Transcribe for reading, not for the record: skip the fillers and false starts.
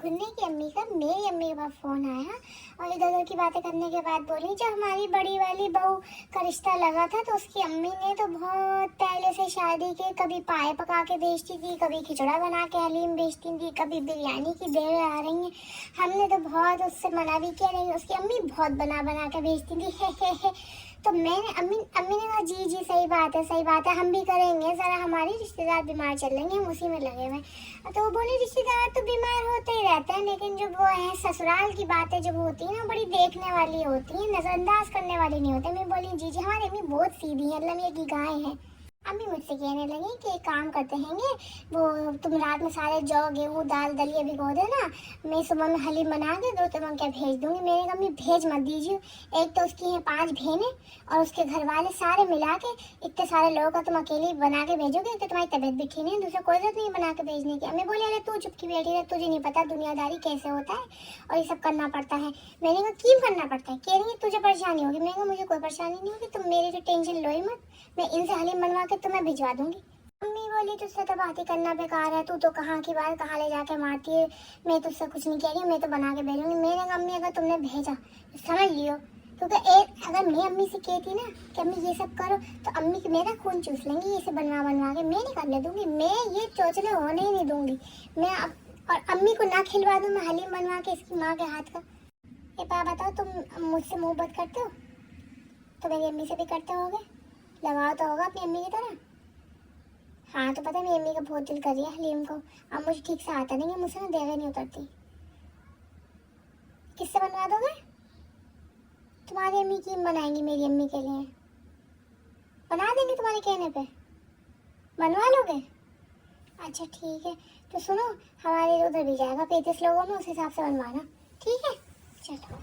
गुन्ने की अम्मी का मेरी अम्मी के पास फ़ोन आया और इधर उधर की बातें करने के बाद बोली जब हमारी बड़ी वाली बहू का रिश्ता लगा था तो उसकी अम्मी ने तो बहुत पहले से शादी के कभी पाए पका के बेचती थी, कभी खिचड़ा बना के हलीम बेचती थी, कभी बिरयानी की देर आ रही है। हमने तो बहुत उससे मना भी किया, नहीं उसकी अम्मी बहुत बना बना के बेचती थी हे। तो मैंने अम्मी अम्मी ने कहा जी जी सही बात है हम भी करेंगे, ज़रा हमारे रिश्तेदार बीमार चल रहे हैं, हम उसी में लगे हुए। तो वो बोले रिश्तेदार तो बीमार होते ही रहते हैं, लेकिन जो वो है ससुराल की बातें जब होती है ना बड़ी देखने वाली होती है, नज़रअंदाज करने वाली नहीं होती। मैं बोली जी हमारी अम्मी बहुत सीधी है, अल्लाह की गाय है। अम्मी मुझसे कहने लगी कि एक काम करते हैं वो तुम रात में सारे जौ गेहूँ दाल दलिया भिगो देना, मैं सुबह में हलीम बना के दो तुम क्या भेज दूंगी। मेरे अम्मी भेज मत दीजिए, एक तो उसकी हैं 5 बहनें और उसके घर वाले सारे मिला के इतने सारे लोगों का तुम अकेले बना के भेजोगे तो तुम्हारी तबीयत भी ठीक नहीं है, दूसरा कोई जरूरत नहीं बना के भेजने की। अम्मी बोली अरे तू चुप की बैठी रहे, तुझे नहीं पता दुनियादारी कैसे होता है और ये सब करना पड़ता है। मैंने कहा क्यों करना पड़ता है, कह रही है तुझे परेशानी होगी। मैंने कहा मुझे कोई परेशानी नहीं होगी, तुम मेरी तो टेंशन लो ही मत, मैं इनसे हलीम बनवा के तुम्हें भिजवा दूंगी। अम्मी बोली तुझसे तो बात ही करना बेकार है, तू तो कहाँ की बात कहाँ ले जाके मारती है, मैं तुझसे कुछ नहीं कह रही हूँ, मैं तो बना के भेजूंगी। मैंने कहा अम्मी अगर तुमने भेजा तो समझ लियो, क्योंकि एक अगर मैं अम्मी से कहती ना कि अम्मी ये सब करो तो अम्मी की मेरा खून चूस लेंगी, ये सब बनवा के मैं नहीं करने दूंगी, मैं ये चोचले होने ही नहीं दूंगी। मैं और अम्मी को ना खिलवा दूँ मैं हलीम बनवा के इसकी माँ के हाथ का। ये पा बताओ तुम मुझसे मोहब्बत करते हो तो मेरी अम्मी से भी करते होगे, लगाओ तो होगा अपनी अम्मी की तरह। हाँ तो पता है मेरी अम्मी का बहुत दिल कर रही है हलीम को, अब मुझे ठीक से आता नहीं है, मुझसे ना देगा नहीं उतरती। किससे बनवा दोगे? तुम्हारी अम्मी की बनाएंगी मेरी अम्मी के लिए, बना देंगे तुम्हारे कहने पे, बनवा लोगे? अच्छा ठीक है, तो सुनो हमारे उधर भी जाएगा 35 लोगों में, उस हिसाब से बनवाना, ठीक है चलो।